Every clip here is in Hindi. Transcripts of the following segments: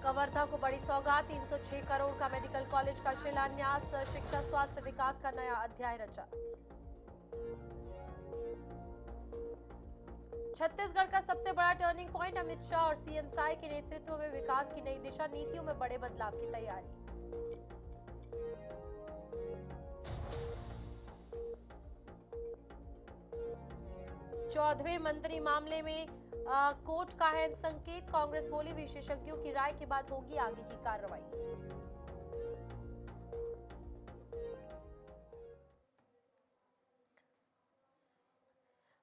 कवर्धा को बड़ी सौगात, 306 करोड़ का मेडिकल कॉलेज का शिलान्यास, शिक्षा स्वास्थ्य विकास का नया अध्याय रचा। छत्तीसगढ़ का सबसे बड़ा टर्निंग पॉइंट, अमित शाह और सीएम साई के नेतृत्व में विकास की नई दिशा, नीतियों में बड़े बदलाव की तैयारी। चौदहवें मंत्री मामले में कोर्ट का है संकेत, कांग्रेस बोली विशेषज्ञों की राय के बाद होगी आगे की कार्रवाई।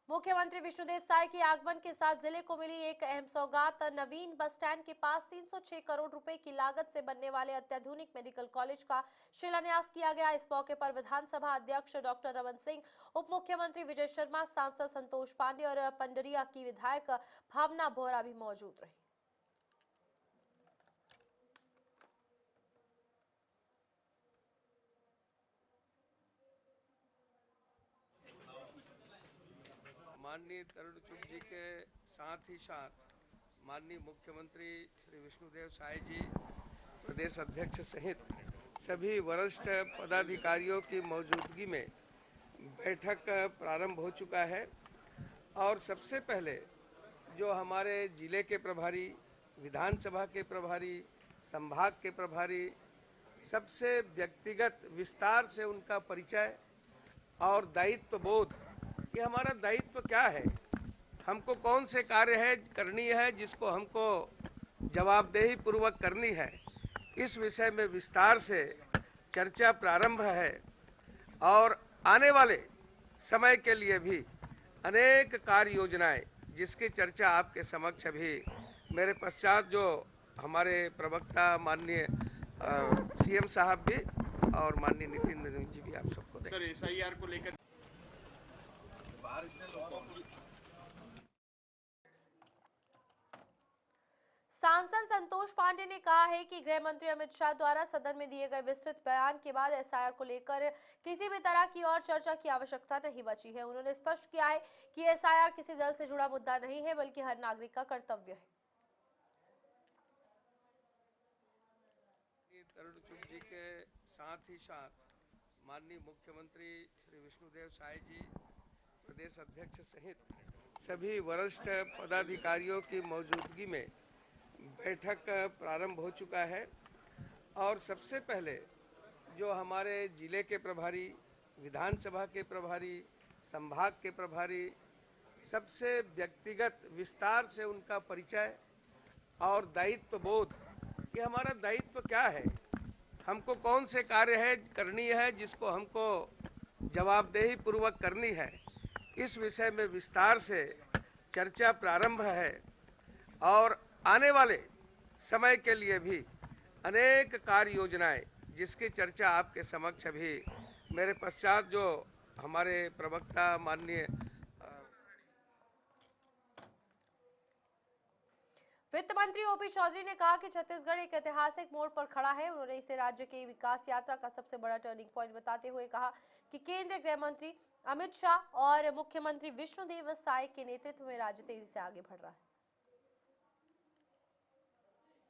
मुख्यमंत्री विष्णुदेव साय के आगमन के साथ जिले को मिली एक अहम सौगात, नवीन बस स्टैंड के पास 306 करोड़ रुपए की लागत से बनने वाले अत्याधुनिक मेडिकल कॉलेज का शिलान्यास किया गया। इस मौके पर विधानसभा अध्यक्ष डॉक्टर रमन सिंह, उप मुख्यमंत्री विजय शर्मा, सांसद संतोष पांडे और पंडरिया की विधायक भावना बोहरा भी मौजूद रही। माननीय तरुण चुग जी के साथ ही साथ माननीय मुख्यमंत्री श्री विष्णुदेव साय जी, प्रदेश अध्यक्ष सहित सभी वरिष्ठ पदाधिकारियों की मौजूदगी में बैठक प्रारंभ हो चुका है। और सबसे पहले जो हमारे जिले के प्रभारी, विधानसभा के प्रभारी, संभाग के प्रभारी, सबसे व्यक्तिगत विस्तार से उनका परिचय और दायित्व बोध, ये हमारा दायित्व क्या है, हमको कौन से कार्य है करनी है जिसको हमको जवाबदेही पूर्वक करनी है, इस विषय में विस्तार से चर्चा प्रारंभ है। और आने वाले समय के लिए भी अनेक कार्य योजनाएं जिसकी चर्चा आपके समक्ष अभी मेरे पश्चात जो हमारे प्रवक्ता माननीय सीएम साहब भी और माननीय नितिन जी भी आप सबको दें। सर, एसआईआर को लेकर सांसद संतोष पांडे ने कहा है कि गृह मंत्री अमित शाह द्वारा सदन में दिए गए विस्तृत बयान के बाद एसआईआर को लेकर किसी भी तरह की और चर्चा की आवश्यकता नहीं बची है। उन्होंने स्पष्ट किया है कि एसआईआर किसी दल से जुड़ा मुद्दा नहीं है, बल्कि हर नागरिक का कर्तव्य है। तरुण चुग जी के साथ ही साथ माननीय मुख्यमंत्री श्री विष्णुदेव साय जी, प्रदेश अध्यक्ष सहित सभी वरिष्ठ पदाधिकारियों की मौजूदगी में बैठक प्रारंभ हो चुका है। और सबसे पहले जो हमारे जिले के प्रभारी, विधानसभा के प्रभारी, संभाग के प्रभारी, सबसे व्यक्तिगत विस्तार से उनका परिचय और दायित्व बोध, ये हमारा दायित्व क्या है, हमको कौन से कार्य है करनी है जिसको हमको जवाबदेही पूर्वक करनी है, इस विषय में विस्तार से चर्चा प्रारंभ है। और आने वाले समय के लिए भी अनेक कार्य योजनाएं जिसकी चर्चा आपके समक्ष अभी मेरे पश्चात जो हमारे प्रवक्ता माननीय वित्त मंत्री ओपी चौधरी ने कहा कि छत्तीसगढ़ एक ऐतिहासिक मोड़ पर खड़ा है। उन्होंने इसे राज्य की विकास यात्रा का सबसे बड़ा टर्निंग पॉइंट बताते हुए कहा कि केंद्रीय गृह मंत्री अमित शाह और मुख्यमंत्री विष्णुदेव साय के नेतृत्व में राज्य तेजी से आगे बढ़ रहा है।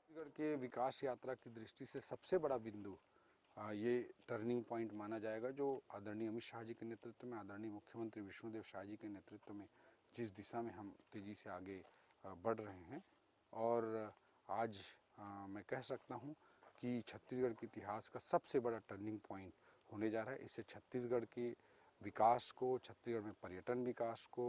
छत्तीसगढ़ के विकास यात्रा की दृष्टि से सबसे बड़ा बिंदु ये टर्निंग पॉइंट माना जाएगा, जो आदरणीय अमित शाह जी के नेतृत्व में, आदरणीय मुख्यमंत्री विष्णुदेव साय जी के नेतृत्व में जिस दिशा में हम तेजी से आगे बढ़ रहे हैं। और आज मैं कह सकता हूं कि छत्तीसगढ़ के इतिहास का सबसे बड़ा टर्निंग पॉइंट होने जा रहा है। इससे छत्तीसगढ़ के विकास को, छत्तीसगढ़ में पर्यटन विकास को,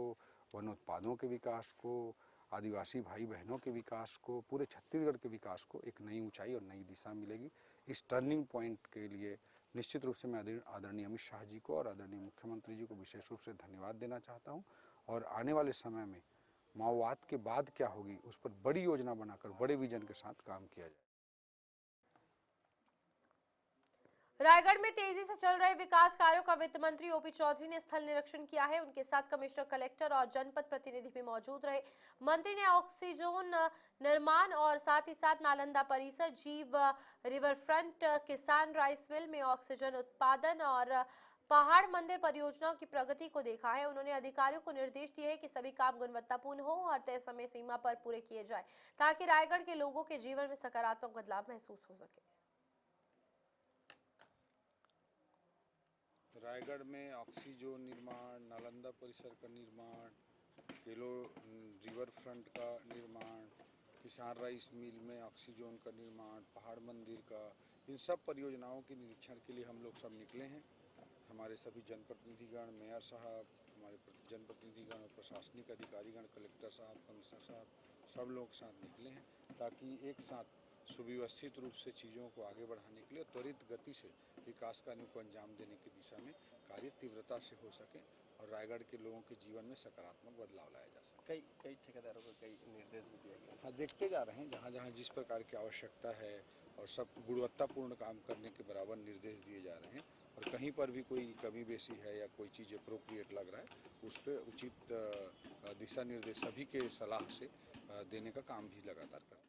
वनोत्पादों के विकास को, आदिवासी भाई बहनों के विकास को, पूरे छत्तीसगढ़ के विकास को एक नई ऊंचाई और नई दिशा मिलेगी। इस टर्निंग पॉइंट के लिए निश्चित रूप से मैं आदरणीय अमित शाह जी को और आदरणीय मुख्यमंत्री जी को विशेष रूप से धन्यवाद देना चाहता हूं। और आने वाले समय में माओवाद के बाद क्या होगी, उस पर बड़ी योजना बनाकर बड़े विजन के साथ काम किया जाए। रायगढ़ में तेजी से चल रहे विकास कार्यों का वित्त मंत्री ओपी चौधरी ने स्थल निरीक्षण किया है। उनके साथ कमिश्नर, कलेक्टर और जनपद प्रतिनिधि भी मौजूद रहे। मंत्री ने ऑक्सीजन निर्माण और साथ ही साथ नालंदा परिसर, जीव रिवर फ्रंट, किसान राइस मिल में ऑक्सीजन उत्पादन और पहाड़ मंदिर परियोजनाओं की प्रगति को देखा है। उन्होंने अधिकारियों को निर्देश दिए हैं कि सभी काम गुणवत्तापूर्ण हो और तय समय सीमा पर पूरे किए जाएं, ताकि रायगढ़ के लोगों के जीवन में सकारात्मक बदलाव महसूस हो सके। रायगढ़ में ऑक्सीजोन निर्माण, नालंदा परिसर का निर्माण, केलो रिवर फ्रंट का निर्माण, किसान राइस मिल में ऑक्सीजोन का निर्माण, पहाड़ मंदिर का, इन सब परियोजनाओं के निरीक्षण के लिए हम लोग सब निकले हैं। हमारे सभी जनप्रतिनिधिगण, मेयर साहब, हमारे जनप्रतिनिधिगण और प्रशासनिक अधिकारीगण, कलेक्टर साहब, कमिश्नर साहब, सब लोग साथ निकले हैं ताकि एक साथ सुव्यवस्थित रूप से चीज़ों को आगे बढ़ाने के लिए त्वरित गति से विकास कार्यों को अंजाम देने की दिशा में कार्य तीव्रता से हो सके और रायगढ़ के लोगों के जीवन में सकारात्मक बदलाव लाया जा सके। कई ठेकेदारों को कई निर्देश भी दिए गए। हाँ, देखते जा रहे हैं जहाँ जहाँ जिस प्रकार की आवश्यकता है और सब गुणवत्तापूर्ण काम करने के बराबर निर्देश दिए जा रहे हैं और कहीं पर भी कोई कमी बेसी है या कोई चीज़ अप्रोप्रिएट लग रहा है उस पर उचित दिशा निर्देश सभी के सलाह से देने का काम भी लगातार करते हैं।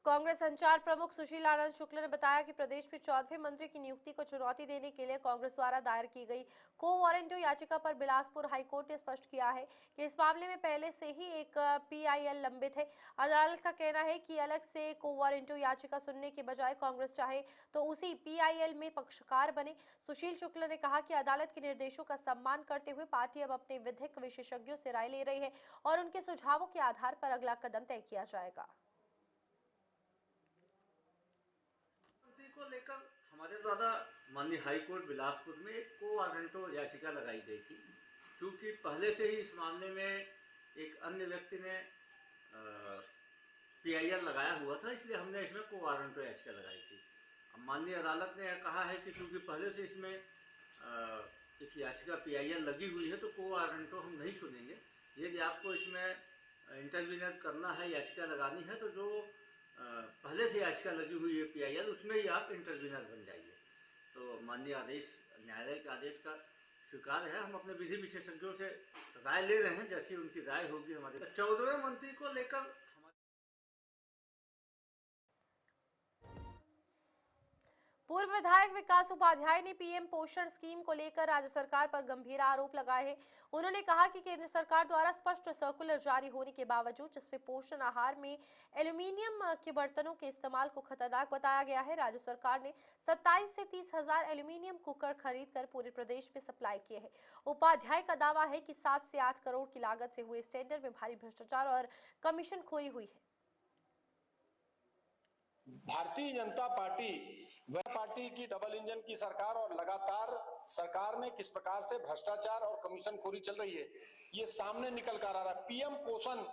कांग्रेस संचार प्रमुख सुशील आनंद शुक्ल ने बताया कि प्रदेश में 14वें मंत्री की नियुक्ति को चुनौती देने के लिए कांग्रेस द्वारा दायर की गई को वारंटो याचिका पर बिलासपुर हाईकोर्ट ने स्पष्ट किया है कि इस मामले में पहले से ही एक पीआईएल लंबित है। अदालत का कहना है कि अलग से को वारंटो याचिका सुनने के बजाय कांग्रेस चाहे तो उसी पीआईएल में पक्षकार बने। सुशील शुक्ल ने कहा कि अदालत के निर्देशों का सम्मान करते हुए पार्टी अब अपने विधिक विशेषज्ञों से राय ले रही है और उनके सुझावों के आधार पर अगला कदम तय किया जाएगा। को लेकर हमारे द्वारा माननीय हाईकोर्ट बिलासपुर में एक को वारंटो याचिका लगाई गई थी, क्योंकि पहले से ही इस मामले में एक अन्य व्यक्ति ने पीआईएल लगाया हुआ था, इसलिए हमने इसमें को वारंटो याचिका लगाई थी। अब माननीय अदालत ने कहा है कि क्योंकि पहले से इसमें एक याचिका पीआईएल लगी हुई है तो को वारंटो हम नहीं सुनेंगे। यदि आपको इसमें इंटरवीनर करना है, याचिका लगानी है, तो जो पहले से याचिका लगी हुई है पीआईएल उसमें ही आप इंटरवीनर बन जाइए। तो माननीय आदेश, न्यायालय के आदेश का स्वीकार है। हम अपने विधि विशेषज्ञों से राय ले रहे हैं, जैसी उनकी राय होगी हमारे। 14वें मंत्री को लेकर पूर्व विधायक विकास उपाध्याय ने पीएम पोषण स्कीम को लेकर राज्य सरकार पर गंभीर आरोप लगाए हैं। उन्होंने कहा कि केंद्र सरकार द्वारा स्पष्ट सर्कुलर जारी होने के बावजूद जिसमें पोषण आहार में एल्यूमीनियम के बर्तनों के इस्तेमाल को खतरनाक बताया गया है, राज्य सरकार ने 27 से 30 हजार एल्यूमीनियम कुकर खरीदकर पूरे प्रदेश में सप्लाई किए हैं। उपाध्याय का दावा है कि 7 से 8 करोड़ की लागत से हुए इस टेंडर में भारी भ्रष्टाचार और कमीशनखोरी हुई है। भारतीय जनता पार्टी वह पार्टी की डबल इंजन की सरकार और लगातार सरकार में किस प्रकार से भ्रष्टाचार और कमीशनखोरी चल रही है ये सामने निकल कर आ रहा है। पीएम पोषण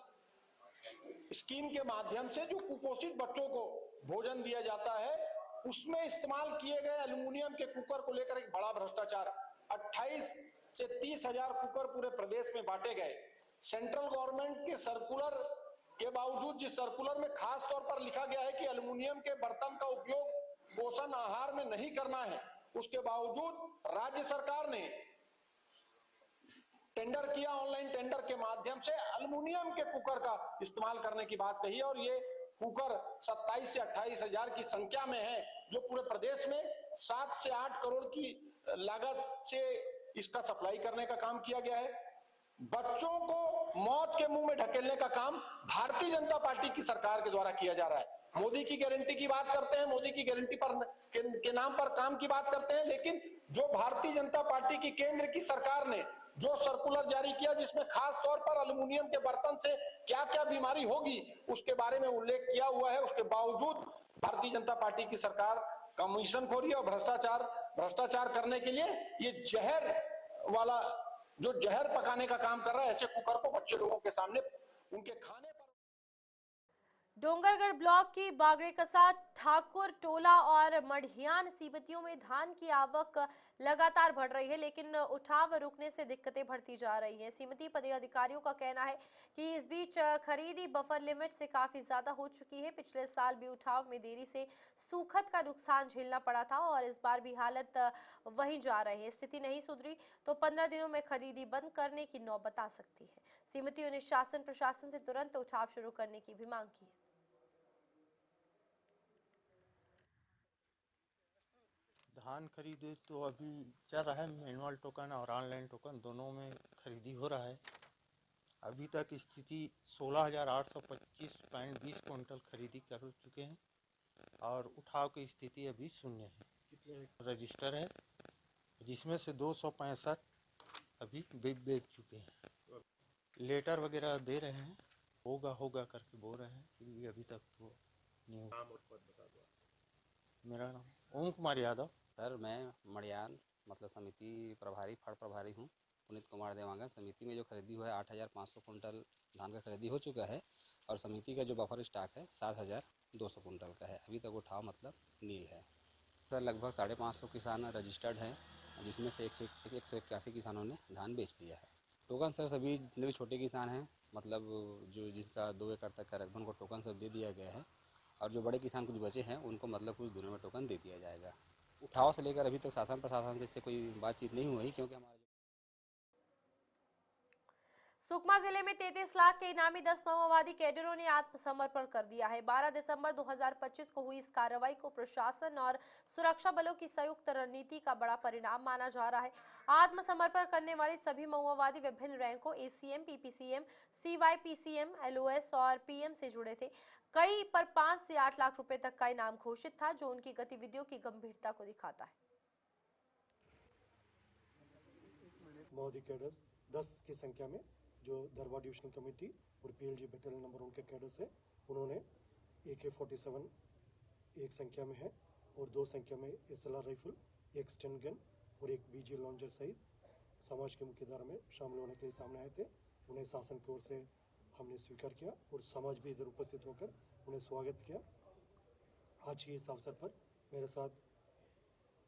स्कीम के माध्यम से जो कुपोषित बच्चों को भोजन दिया जाता है उसमें इस्तेमाल किए गए एल्यूमिनियम के कुकर को लेकर एक बड़ा भ्रष्टाचार। 28 से 30 हजार कुकर पूरे प्रदेश में बांटे गए। सेंट्रल गवर्नमेंट के सर्कुलर के बावजूद, जिस सर्कुलर में खास तौर पर लिखा गया है कि एल्यूमिनियम के बर्तन का उपयोग पोषण आहार में नहीं करना है, उसके बावजूद राज्य सरकार ने टेंडर किया, ऑनलाइन टेंडर के माध्यम से एल्यूमिनियम के कुकर का इस्तेमाल करने की बात कही और ये कुकर 27 से 28 हजार की संख्या में है, जो पूरे प्रदेश में 7 से 8 करोड़ की लागत से इसका सप्लाई करने का काम किया गया है। बच्चों को मौत के मुंह में ढकेलने का काम भारतीय जनता पार्टी की सरकार के द्वारा किया जा रहा है। मोदी की गारंटी की बात करते हैं, मोदी की गारंटी पर के नाम पर काम की बात करते हैं, लेकिन जो भारतीय जनता पार्टी की केंद्र की सरकार ने जो सर्कुलर जारी किया जिसमें खास तौर पर एल्यूमिनियम के बर्तन से क्या क्या बीमारी होगी उसके बारे में उल्लेख किया हुआ है, उसके बावजूद भारतीय जनता पार्टी की सरकार कमीशनखोरी और भ्रष्टाचार करने के लिए ये जहर वाला जो जहर पकाने का काम कर रहा है, ऐसे कुकर को बच्चे लोगों के सामने उनके खाने पर। डोंगरगढ़ ब्लॉक की बागरेकसा, ठाकुर टोला और मढ़ियान सीमतियों में धान की आवक लगातार बढ़ रही है, लेकिन उठाव रुकने से दिक्कतें बढ़ती जा रही हैं। सीमती पदाधिकारियों का कहना है कि इस बीच खरीदी बफर लिमिट से काफी ज्यादा हो चुकी है। पिछले साल भी उठाव में देरी से सूखत का नुकसान झेलना पड़ा था और इस बार भी हालत वहीं जा रही है। स्थिति नहीं सुधरी तो 15 दिनों में खरीदी बंद करने की नौबत आ सकती है। सीमतियों ने शासन प्रशासन से तुरंत उठाव शुरू करने की भी मांग की है। धान खरीदे तो अभी चल रहा है, मैनुअल टोकन और ऑनलाइन टोकन दोनों में खरीदी हो रहा है। अभी तक स्थिति 16,825.20 क्विंटल खरीदी कर चुके हैं और उठाव की स्थिति अभी शून्य है। कितने रजिस्टर है जिसमें से 265 अभी बेच चुके हैं। लेटर वगैरह दे रहे हैं, होगा करके बोल रहे हैं, फिर भी अभी तक तो नहीं हुआ। नाम और पद बता दो। मेरा नाम ओम कुमार यादव। सर, मैं मड़ियान मतलब समिति प्रभारी फड़ प्रभारी हूँ, पुनीत कुमार देवांगन। समिति में जो खरीदी हुआ है 8,500 कुंटल धान का खरीदी हो चुका है और समिति का जो बफर स्टॉक है 7,200 कुंटल का है। अभी तक उठाव मतलब नील है। सर, लगभग 550 किसान रजिस्टर्ड हैं, जिसमें से 181 किसानों ने धान बेच दिया है। टोकन सर सभी जितने भी छोटे किसान हैं, मतलब जो जिसका 2 एकड़ तक का रकबा, उनको टोकन सब दे दिया गया है और जो बड़े किसान कुछ बचे हैं उनको मतलब कुछ दिनों में टोकन दे दिया जाएगा। उठाव से लेकर अभी तक शासन प्रशासन से कोई बातचीत नहीं हुई, क्योंकि हमारा सुकमा जिले में 33 लाख के इनामी 10 माओवादी कैडरों ने आत्मसमर्पण कर दिया है। 12 दिसंबर 2025 को हुई इस कार्रवाई को प्रशासन और सुरक्षा बलों की संयुक्त रणनीति का बड़ा परिणाम माना जा रहा है। आत्मसमर्पण करने वाले सभी माओवादी विभिन्न रैंकों एसीएम, पीपीसीएम, सीवाईपीसीएम, एलओएस और पीएम से जुड़े थे। कई पर 5 से 8 लाख रुपए तक का इनाम घोषित था, जो उनकी गतिविधियों की गंभीरता को दिखाता है। माओवादी कैडर्स 10 की संख्या में जो दरबार डिविजनल कमेटी और पीएलजी बटालियन नंबर 1 के कैडर्स है, उन्होंने AK-47 एक संख्या में है और 2 संख्या में SLR राइफल, एक स्टन गन और एक BG लॉन्चर सहित समाज के मुख्य धारा में शामिल होने के लिए सामने आए थे। उन्हें शासन की ओर से हमने स्वीकार किया और समाज भी इधर उपस्थित होकर उन्हें स्वागत किया। आज के इस अवसर पर मेरे साथ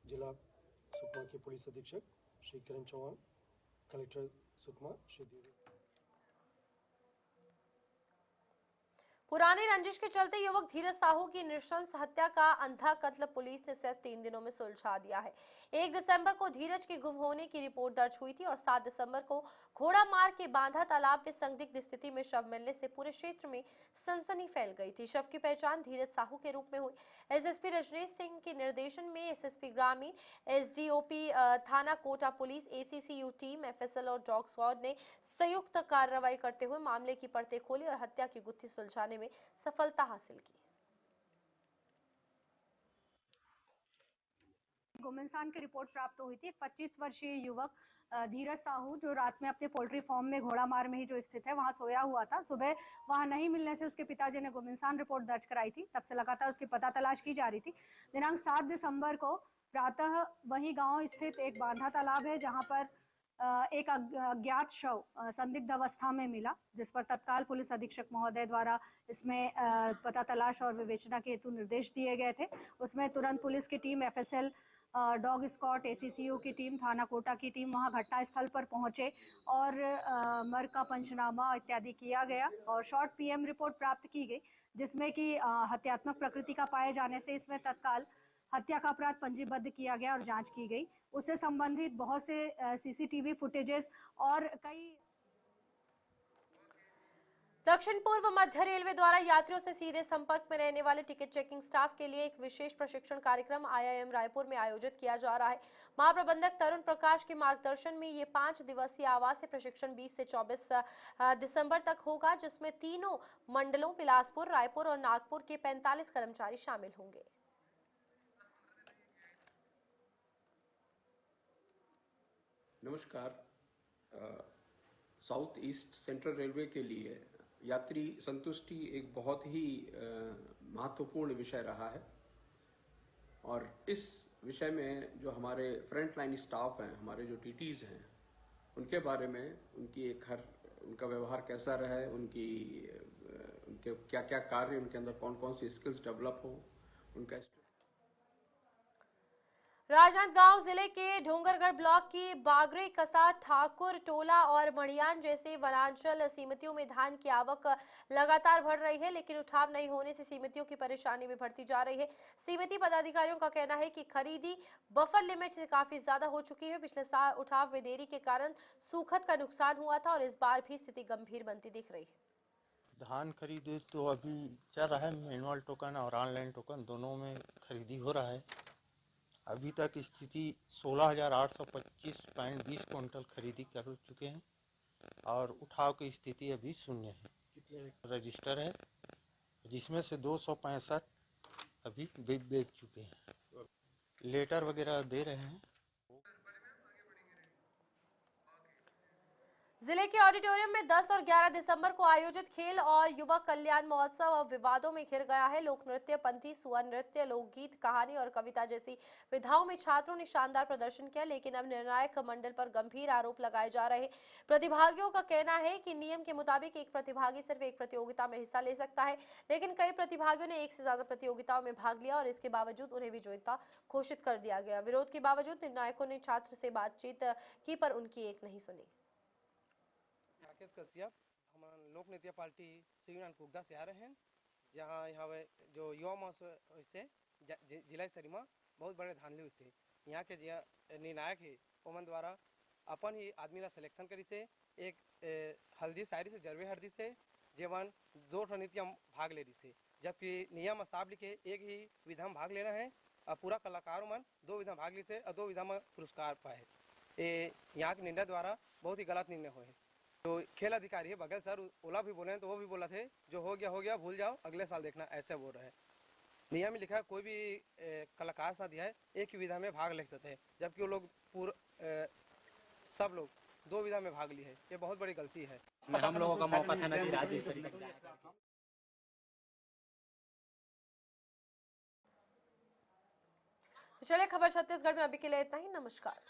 जिला सुकमा के पुलिस अधीक्षक श्री किरण चौहान, कलेक्टर सुकमा श्री देवी। पुरानी रंजिश के चलते युवक धीरज साहू की नृशंस हत्या का अंधा कत्ल पुलिस ने सिर्फ 3 दिनों में सुलझा दिया है। 1 दिसंबर को धीरज के गुम होने की रिपोर्ट दर्ज हुई थी और 7 दिसंबर को घोड़ा मार्ग के बांधा तालाब में संदिग्ध स्थिति में शव मिलने से पूरे क्षेत्र में सनसनी फैल गई थी। शव की पहचान धीरज साहू के रूप में हुई। एसएसपी रजनीश सिंह के निर्देशन में एसएसपी ग्रामीण, एसडीओपी थाना Kota police, ACCU team, FSL और डॉग स्क्वाड ने संयुक्त कार्रवाई करते हुए मामले की परतें खोली और हत्या की गुत्थी सुलझाने में सफलता हासिल की। गुमनसान की रिपोर्ट प्राप्त हुई थी। 25 वर्षीय युवक धीरज साहू जो रात में अपने पोल्ट्री फार्म में घोड़ामार में ही जो स्थित है वहां सोया हुआ था। सुबह वहां नहीं मिलने से उसके पिताजी ने गुमनसान रिपोर्ट दर्ज कराई थी। तब से लगातार उसकी पता तलाश की जा रही थी। दिनांक 7 दिसंबर को प्रातः वही गांव स्थित एक बांधा तालाब है जहां पर एक अज्ञात शव संदिग्ध अवस्था में मिला, जिस पर तत्काल पुलिस अधीक्षक महोदय द्वारा इसमें पता तलाश और विवेचना के हेतु निर्देश दिए गए थे। उसमें तुरंत पुलिस की team, FSL, dog squad, ACCU की टीम, थाना कोटा की टीम वहां घटनास्थल पर पहुंचे और मर्ग का पंचनामा इत्यादि किया गया और शॉर्ट पीएम रिपोर्ट प्राप्त की गई, जिसमें कि हत्यात्मक प्रकृति का पाए जाने से इसमें तत्काल हत्या का अपराध पंजीबद्ध किया गया और जांच की गई। उससे संबंधित बहुत से सीसीटीवी फुटेजेस और कई। दक्षिण पूर्व मध्य रेलवे द्वारा यात्रियों से सीधे संपर्क में रहने वाले टिकट चेकिंग स्टाफ के लिए एक विशेष प्रशिक्षण कार्यक्रम आईआईएम रायपुर में आयोजित किया जा रहा है। महाप्रबंधक तरुण प्रकाश के मार्गदर्शन में ये 5 दिवसीय आवासीय प्रशिक्षण 20 से 24 दिसंबर तक होगा, जिसमें तीनों मंडलों बिलासपुर, रायपुर और नागपुर के 45 कर्मचारी शामिल होंगे। नमस्कार। साउथ ईस्ट सेंट्रल रेलवे के लिए यात्री संतुष्टि एक बहुत ही महत्वपूर्ण विषय रहा है और इस विषय में जो हमारे फ्रंट लाइन स्टाफ हैं, हमारे जो टीटीज हैं, उनके बारे में उनका व्यवहार कैसा रहा है, उनके क्या क्या कार्य, उनके अंदर कौन कौन सी स्किल्स डेवलप हो, उनका। राजनांदगांव जिले के डोंगरगढ़ ब्लॉक की बागरे, कसा, ठाकुर टोला और मड़ियान जैसे वनांचल समितियों में धान की आवक लगातार बढ़ रही है, लेकिन उठाव नहीं होने से समितियों की परेशानी भी बढ़ती जा रही है। समिति पदाधिकारियों का कहना है कि खरीदी बफर लिमिट से काफी ज्यादा हो चुकी है। पिछले साल उठाव में देरी के कारण सूखत का नुकसान हुआ था और इस बार भी स्थिति गंभीर बनती दिख रही है। धान खरीदे तो अभी चल रहा है, मैनुअल टोकन और ऑनलाइन टोकन दोनों में खरीदी हो रहा है। अभी तक स्थिति 16,825.20 क्विंटल खरीदी कर चुके हैं और उठाव की स्थिति अभी शून्य है। रजिस्टर है जिसमें से 265 अभी बेच चुके हैं। लेटर वगैरह दे रहे हैं। जिले के ऑडिटोरियम में 10 और 11 दिसंबर को आयोजित खेल और युवा कल्याण महोत्सव अब विवादों में घिर गया है। लोक नृत्य, पंथी, सुअर नृत्य, लोकगीत, कहानी और कविता जैसी विधाओं में छात्रों ने शानदार प्रदर्शन किया, लेकिन अब निर्णायक मंडल पर गंभीर आरोप लगाए जा रहे। प्रतिभागियों का कहना है कि नियम के मुताबिक एक प्रतिभागी सिर्फ एक प्रतियोगिता में हिस्सा ले सकता है, लेकिन कई प्रतिभागियों ने एक से ज्यादा प्रतियोगिताओं में भाग लिया और इसके बावजूद उन्हें विजेता घोषित कर दिया गया। विरोध के बावजूद निर्णायकों ने छात्र से बातचीत की, पर उनकी एक नहीं सुनी। राकेश कश्यप, हम लोक नृत्य पार्टी सिविनान कुगदा से आ रहे हैं, जहाँ यहाँ जो युवा महोत्सव से जिला स्तरीय में बहुत बड़े धानली से यहाँ के निर्णायक है ओमन द्वारा अपन ही आदमी ला सिलेक्शन करी से एक हल्दी शायरी से जरवे हल्दी से जेवन 2 नृत्य भाग ले रही से, जबकि नियम साफ लिखे एक ही विधा में भाग लेना है और पूरा कलाकारों मन 2 विधा भाग ली से और 2 विधा में पुरस्कार पाए। यहाँ के निर्णय द्वारा बहुत ही गलत निर्णय हुए। तो खेल अधिकारी है बगल सर ओला भी बोले हैं, तो वो भी बोला थे जो हो गया भूल जाओ, अगले साल देखना, ऐसे बोल रहे हैं। नियम में लिखा है कोई भी कलाकार साथ दिया है एक ही विधा में भाग ले सकते हैं, जबकि वो लोग सब लोग 2 विधा में भाग लिए है। ये बहुत बड़ी गलती है। हम लोगों का मौका था ना कि राज्य स्तरीय तक जाए। चलिए, खबर छत्तीसगढ़ में अभी के लिए इतना ही। नमस्कार।